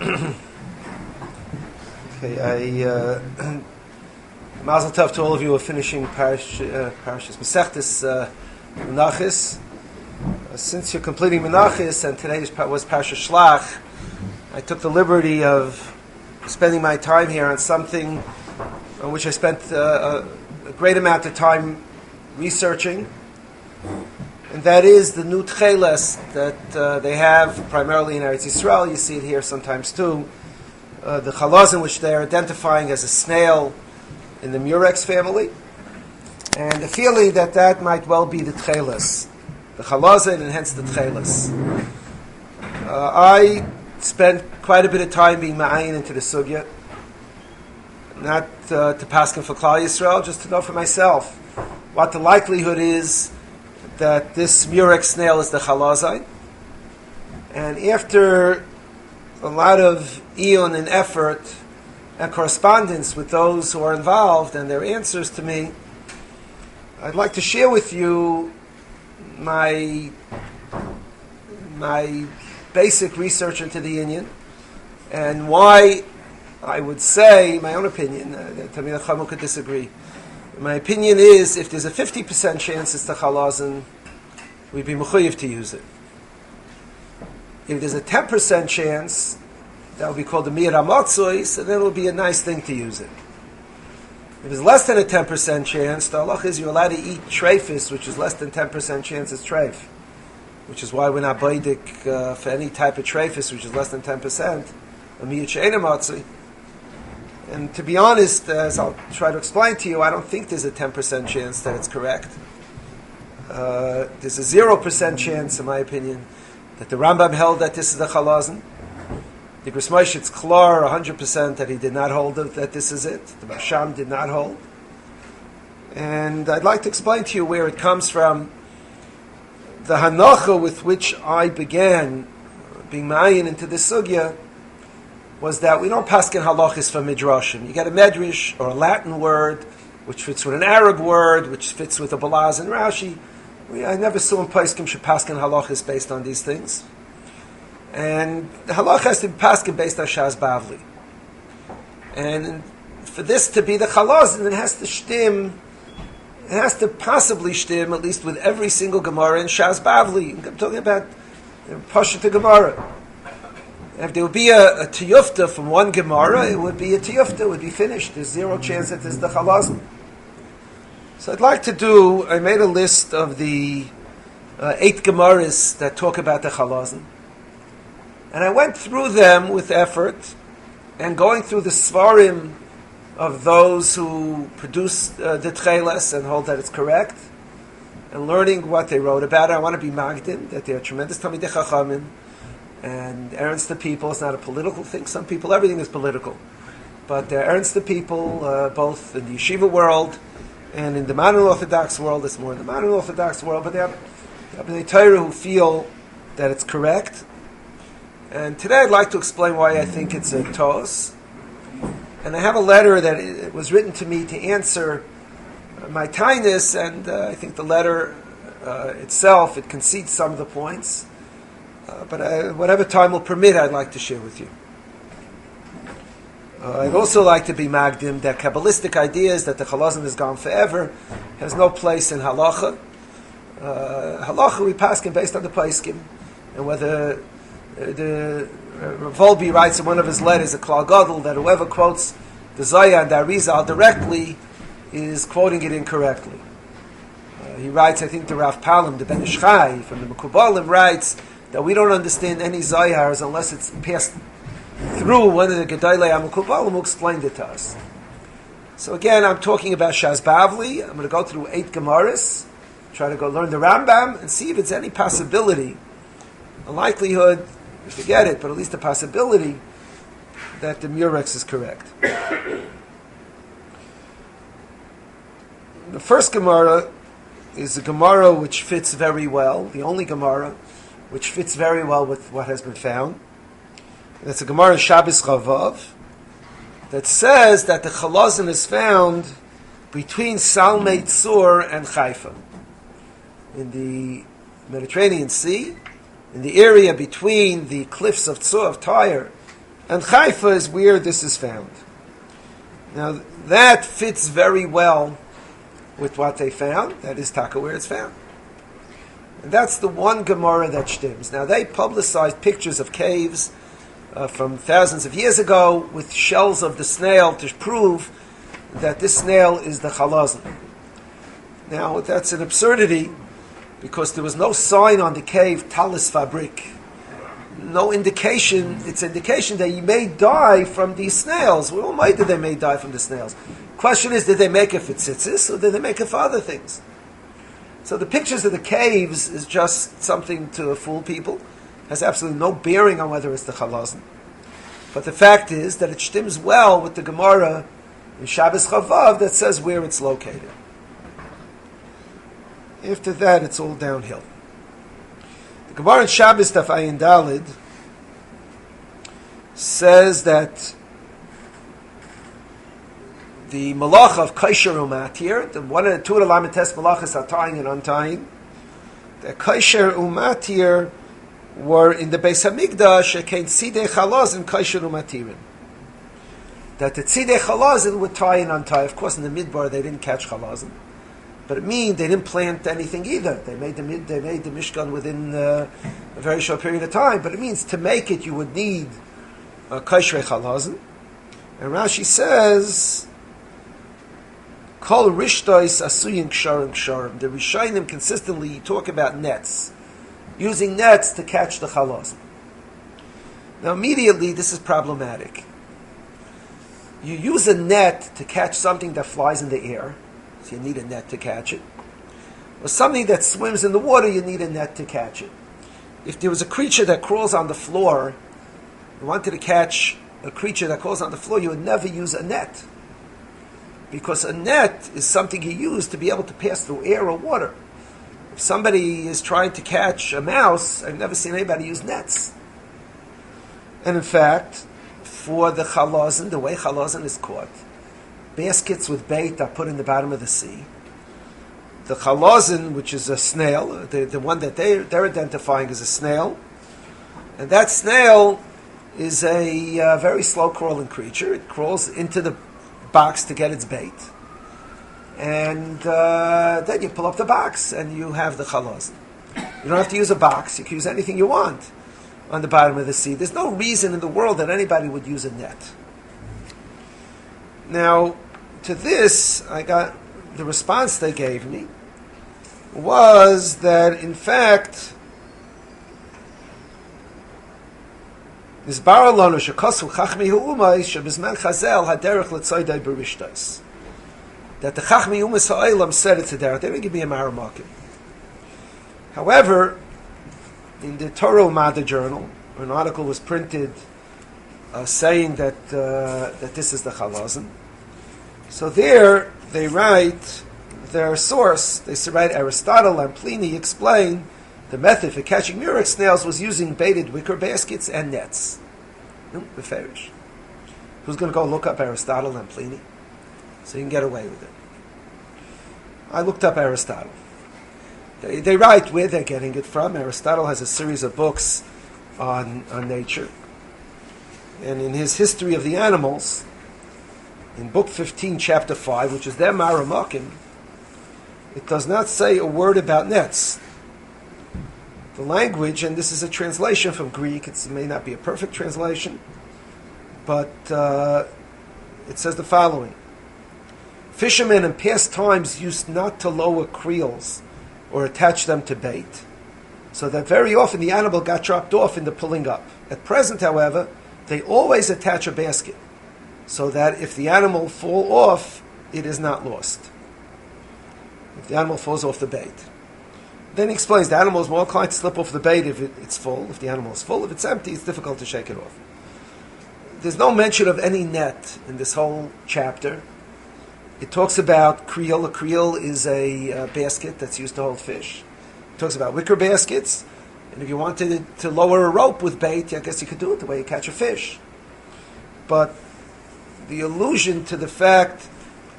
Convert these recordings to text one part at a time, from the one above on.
Okay, Mazel Tov to all of you who are finishing Parashas Masechtas Menachos. Since you're completing Menachos, and today was Parashas Shlach, I took the liberty of spending my time here on something on which I spent a great amount of time researching, and that is the new techelet that they have primarily in Eretz Yisrael. You see it here sometimes too. The chalazin, which they're identifying as a snail in the Murex family, and the feeling that might well be the techelet, the chalazin, and hence the techelet. I spent quite a bit of time being ma'ayin into the sugya, not to paskin for Klal Yisrael, just to know for myself what the likelihood is that this Murex snail is the chalazin. And after a lot of eon and effort and correspondence with those who are involved and their answers to me, I'd like to share with you my basic research into the Inyan and why I would say, my own opinion, Tamil Chamu could disagree. My opinion is, if there's a 50% chance it's the chalazin, we'd be mechuyev to use it. If there's a 10% chance, that would be called the mir hamotzoi, so then it would be a nice thing to use it. If there's less than a 10% chance, the halach is you're allowed to eat treifis, which is less than 10% chance it's treif, which is why we're not baidik for any type of treifis, which is less than 10%, a mir she'ena motzoi. And to be honest, as I'll try to explain to you, I don't think there's a 10% chance that it's correct. There's a 0% chance, in my opinion, that the Rambam held that this is the chalazin. The Gris Moshe, it's klar 100% that he did not hold it, that this is it. The Masham did not hold. And I'd like to explain to you where it comes from. The hanacha with which I began being ma'ayin into this sugya was that we don't paskin halachis for midrashim. You get a medrash or a Latin word which fits with an Arab word, which fits with a Balaz and Rashi. I never saw in Paiskim should paskin halachis based on these things. And the halach has to be paskin based on Shas Bavli. And for this to be the chalazin, it has to shtim, it has to possibly shtim, at least with every single Gemara in Shas Bavli. I'm talking about Pasha to Gemara. If there would be a tiyufta from one Gemara, it would be a tiyufta, it would be finished. There's zero chance that there's the chalazin. So I'd like to I made a list of the 8 Gemaras that talk about the chalazin. And I went through them with effort, and going through the svarim of those who produce the techelet and hold that it's correct, and learning what they wrote about it. I want to be magdim, that they're tremendous Talmidei Chachamim, and ernst the people. It's not a political thing. Some people, everything is political. But they're ernst the people, both in the yeshiva world and in the modern Orthodox world. It's more in the modern Orthodox world, but they have the Torah who feel that it's correct. And today I'd like to explain why I think it's a tos. And I have a letter that it was written to me to answer my tinus, and I think the letter itself, it concedes some of the points. But whatever time will permit, I'd like to share with you. I'd also like to be magdim that Kabbalistic ideas that the chalazin is gone forever has no place in halacha. Halacha we paskin based on the paiskim, and whether the Rav Yisroel writes in one of his letters, a Klal Gadol, that whoever quotes the Zaya and the Arizal directly is quoting it incorrectly. He writes, I think the Rav Palim, the Ben Ish Chai from the Mekubalim, writes that we don't understand any Zayars unless it's passed through one of the Gedolei HaMekubalim who explained it to us. So again, I'm talking about Shas Bavli. I'm going to go through 8 Gemaras, try to go learn the Rambam, and see if it's any possibility, a likelihood, forget it, but at least a possibility that the Murex is correct. The first Gemara is a Gemara which fits very well, the only Gemara which fits very well with what has been found. And it's a Gemara in Shabbos Chavav that says that the chalazin is found between Salmei Tzur and Haifa in the Mediterranean Sea, in the area between the cliffs of Tzur, of Tyre, And Haifa is where this is found. Now, that fits very well with what they found. That is Taka where it's found. And that's the one Gemara that shtims. Now, they publicized pictures of caves from thousands of years ago with shells of the snail to prove that this snail is the chalazon. Now, that's an absurdity because there was no sign on the cave, Talis Fabrik. No indication, it's indication that you may die from these snails. Well, why did they may die from the snails? Question is, did they make it for tzitzis or did they make it for other things? So the pictures of the caves is just something to fool people. It has absolutely no bearing on whether it's the chalazon. But the fact is that it shtims well with the Gemara in Shabbos Chavav that says where it's located. After that, it's all downhill. The Gemara in Shabbos Daf Ayin Dalid says that the malacha of Kaisher Umatir, two of the Lamites malachas are tying and untying, the Kaisher Umatir were in the Beis Hamikdash, Shekein Tzidei Chalazin Kaisher Umatirin. That the Tzidei Chalazin would tie and untie. Of course, in the Midbar they didn't catch Chalazin. But it means they didn't plant anything either. They made the Mishkan within a very short period of time. But it means to make it, you would need a Kaishrei Chalazin. And Rashi says, Kol Rishtois Asuyin Ksharim Ksharim. The Rishonim consistently talk about nets, using nets to catch the Chalazin. Now immediately this is problematic. You use a net to catch something that flies in the air. So you need a net to catch it. Or something that swims in the water, you need a net to catch it. If there was a creature that crawls on the floor, you wanted to catch a creature that crawls on the floor, you would never use a net. Because a net is something you use to be able to pass through air or water. If somebody is trying to catch a mouse, I've never seen anybody use nets. And in fact, for the chalazin, the way chalazin is caught, baskets with bait are put in the bottom of the sea. The chalazin, which is a snail, the one that they're identifying as a snail, and that snail is a very slow-crawling creature. It crawls into the box to get its bait. And then you pull up the box and you have the chalazin. You don't have to use a box. You can use anything you want on the bottom of the sea. There's no reason in the world that anybody would use a net. Now, to this, I got the response they gave me was that, in fact, that the Chachmi Umas Ha'olam said it's a derech. They didn't give me a maramakim. However, in the Torah Umada journal, an article was printed saying that this is the chalazin. So there they write their source. They write Aristotle and Pliny explain the method for catching murex snails was using baited wicker baskets and nets. Beferish. Who's going to go look up Aristotle and Pliny? So you can get away with it. I looked up Aristotle. They write where they're getting it from. Aristotle has a series of books on nature. And in his History of the Animals, in book 15, chapter 5, which is their Maramakim, it does not say a word about nets. The language, and this is a translation from Greek, it may not be a perfect translation, but it says the following. Fishermen in past times used not to lower creels or attach them to bait, so that very often the animal got dropped off in the pulling up. At present, however, they always attach a basket, so that if the animal fall off, it is not lost. If the animal falls off the bait. Then he explains the animal is more inclined to slip off the bait if it's full. If the animal is full, if it's empty, it's difficult to shake it off. There's no mention of any net in this whole chapter. It talks about creel. A creel is a basket that's used to hold fish. It talks about wicker baskets. And if you wanted to lower a rope with bait, I guess you could do it the way you catch a fish. But the allusion to the fact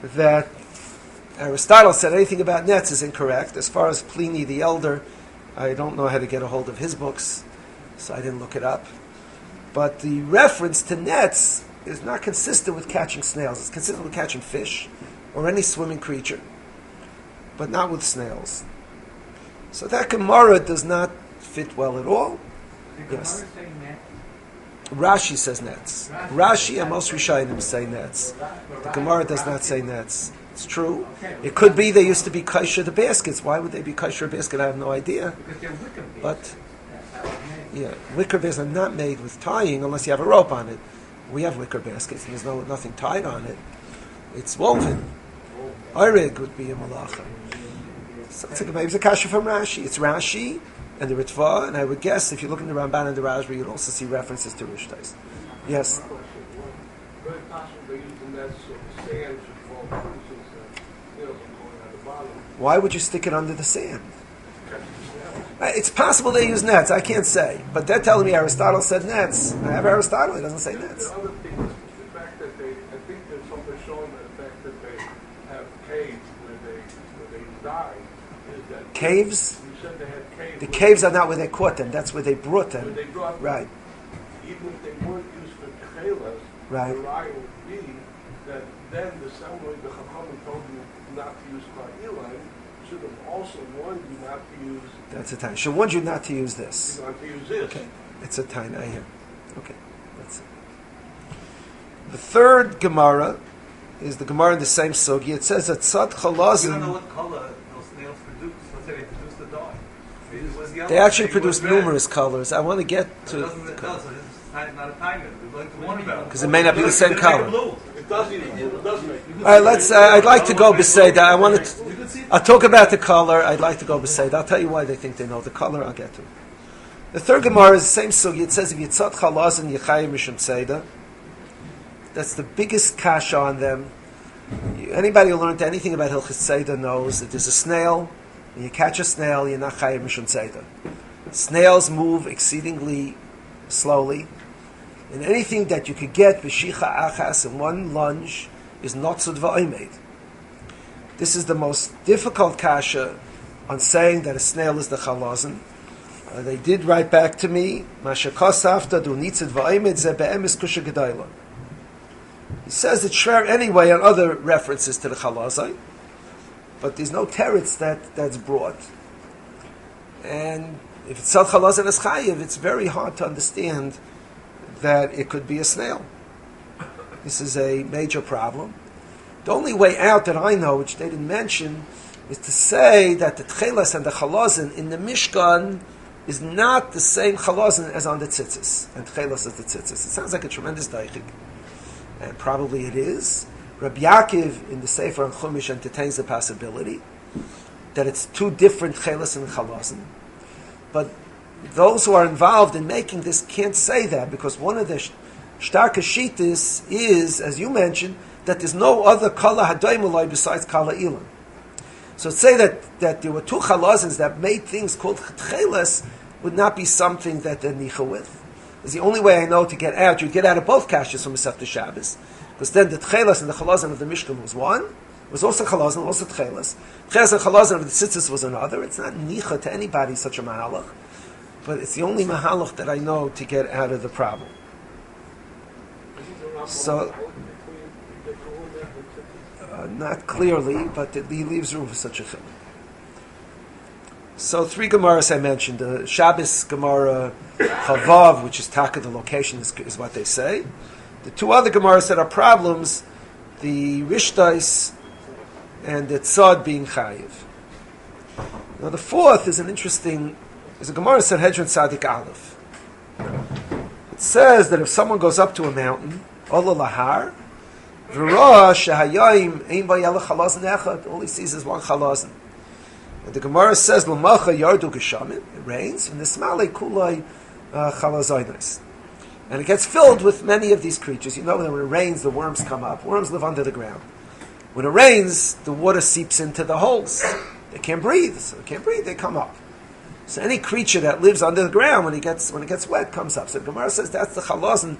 that Aristotle said anything about nets is incorrect. As far as Pliny the Elder, I don't know how to get a hold of his books, so I didn't look it up. But the reference to nets is not consistent with catching snails. It's consistent with catching fish or any swimming creature, but not with snails. So that Gemara does not fit well at all. Yes. Rashi says nets. Rashi and most Rishonim say nets. The Gemara does not say nets. It's true. It could be they used to be kosher the baskets. Why would they be kosher basket? I have no idea. But yeah, wicker baskets are not made with tying unless you have a rope on it. We have wicker baskets and there's nothing tied on it. It's woven. Orig would be a malacha. So it's maybe it's a kasha from Rashi. It's Rashi and the Ritva, and I would guess if you look in the Ramban and the Rashba, you'd also see references to Rishtais. Yes. Very possible they use the nets so the sand should fall through since the snails are going at the bottom. Why would you stick it under the sand? It's possible they use nets. I can't say, but they're telling me Aristotle said nets. I have Aristotle; he doesn't say nets. The other thing is the fact that I think there's something showing the fact that they have caves where they die. Is that Caves? You said they had caves. The caves are not where they caught them. That's where they brought them. Where they brought them. Right. Even if they weren't used for techelet, Right. the raya would be that then the same way the Chachamim told you not to use Kla'ilan, should have also warned you not to use. That's a time. Should warn you not to use this. Not to use this. Okay. It's a time. I hear. Okay. That's it. The third Gemara is the Gemara in the same sugi. It says that tzad chalazim. We don't know what color those snails produce. Let's say they produce the dye. They actually produce numerous colors. I want to get to. So it's not a timer. We're going to warn about it. Because it may not be the same color. It does either. It does make. All right, let's. I'd like to go beside that. I want to. I'll talk about the color. I'd like to go beside. I'll tell you why they think they know the color. I'll get to it. The third Gemara is the same sugi. It says if yitzat chalaz and yechayim mishum tzeda. That's the biggest kasha on them. Anybody who learned anything about hilchis tzeda knows that there's a snail. When you catch a snail, you're not chayim mishum tzeda. Snails move exceedingly slowly. And anything that you could get b'shicha achas in one lunge is notzud va'omed. This is the most difficult kasha on saying that a snail is the chalazin. They did write back to me, Masha kosafta du nitzud va'omed ze be'emes kusha gedayla. He says it's shver anyway on other references to the chalazai, but there's no teretz that's brought. And if it's tzad chalazin as chayiv, it's very hard to understand that it could be a snail. This is a major problem. The only way out that I know, which they didn't mention, is to say that the techelet and the chalazin in the Mishkan is not the same chalazin as on the tzitzis, and techelet is the tzitzis. It sounds like a tremendous daichik, and probably it is. Rabbi Yaakov in the Sefer on Chumash entertains the possibility that it's two different techelet and chalazin, but those who are involved in making this can't say that because one of the starke shittis is, as you mentioned, that there's no other kala hadaimulai besides kala ilan. So say that there were two chalazins that made things called techeles would not be something that they're nicha with. It's the only way I know to get out. You get out of both kashas from Masechta Shabbos, because then the techeles and the chalazin of the Mishkan was one. It was also chalazin, also techeles. Techeles and chalazin of the tzitzis was another. It's not nicha to anybody such a mahalach. But it's the only mahalach that I know to get out of the problem. So, not clearly, but he leaves room for such a thing. So 3 Gemaras I mentioned. The Shabbos Gemara Chavav, which is Taka, the location is what they say. The 2 other Gemaras that are problems, the Rishtais and the Tzad being Chayiv. Now the 4th is an interesting. There's a Gemara Sanhedrin Tzadik Aleph. It says that if someone goes up to a mountain, Ola Lahar, V'ra Shehayayim Ein Vayela Chalazin Echad, all he sees is one Chalazin. And the Gemara says, L'macha Yardu Geshamim, it rains, and the Smalei Kulai Chalazainis. And it gets filled with many of these creatures. You know that when it rains, the worms come up. Worms live under the ground. When it rains, the water seeps into the holes. They can't breathe. So they can't breathe, they come up. So any creature that lives under the ground when it gets wet comes up. So the Gemara says that's the chalazin